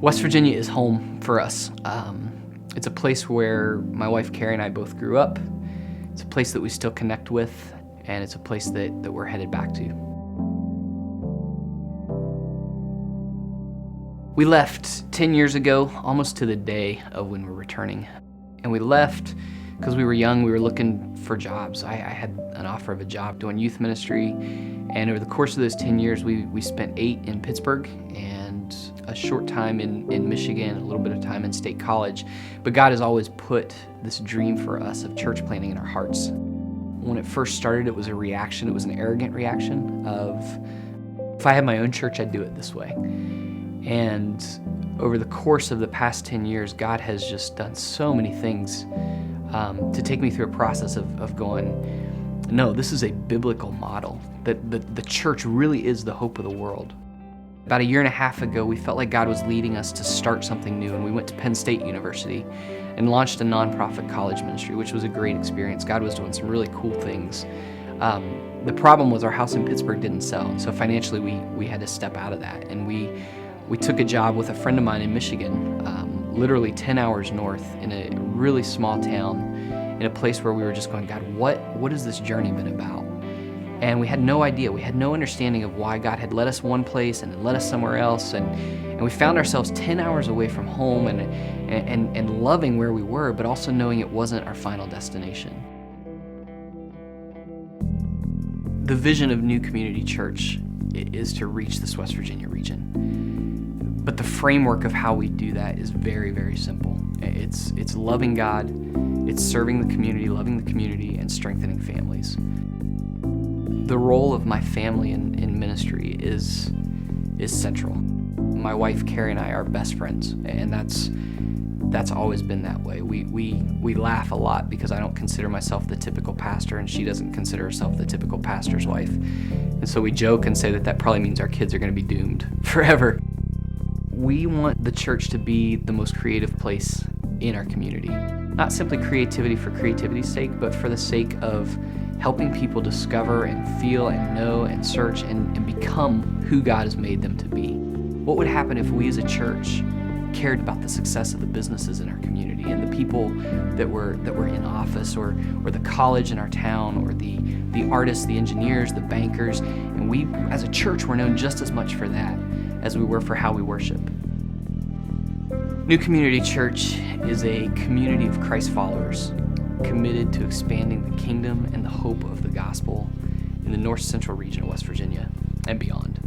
West Virginia is home for us. It's a place where my wife Carrie and I both grew up. It's a place that we still connect with, and it's a place that we're headed back to. We left 10 years ago, almost to the day of when we're returning. And we left because we were young, we were looking for jobs. I had an offer of a job doing youth ministry, and over the course of those 10 years, we spent 8 in Pittsburgh and a short time in Michigan, a little bit of time in State College. But God has always put this dream for us of church planting in our hearts. When it first started, it was a reaction. It was an arrogant reaction of, if I had my own church, I'd do it this way. And over the course of the past 10 years, God has just done so many things to take me through a process of going, no, this is a biblical model, that the church really is the hope of the world. About 1.5 years ago, we felt like God was leading us to start something new, and we went to Penn State University and launched a nonprofit college ministry, which was a great experience. God was doing some really cool things. The problem was our house in Pittsburgh didn't sell, and so financially we had to step out of that, and we took a job with a friend of mine in Michigan, literally 10 hours north in a really small town, in a place where we were just going, God, what has this journey been about? And we had no idea. We had no understanding of why God had led us one place and then led us somewhere else. And we found ourselves 10 hours away from home and loving where we were, but also knowing it wasn't our final destination. The vision of New Community Church is to reach this West Virginia region. But the framework of how we do that is very, very simple. It's loving God, it's serving the community, loving the community, and strengthening families. The role of my family in ministry is central. My wife Carrie and I are best friends, and that's always been that way. We laugh a lot because I don't consider myself the typical pastor, and she doesn't consider herself the typical pastor's wife. And so we joke and say that probably means our kids are going to be doomed forever. We want the church to be the most creative place in our community. Not simply creativity for creativity's sake, but for the sake of helping people discover and feel and know and search and become who God has made them to be. What would happen if we as a church cared about the success of the businesses in our community and the people that were in office, or the college in our town, or the artists, the engineers, the bankers, and we as a church were known just as much for that as we were for how we worship. New Community Church is a community of Christ followers committed to expanding the kingdom and the hope of the gospel in the north central region of West Virginia and beyond.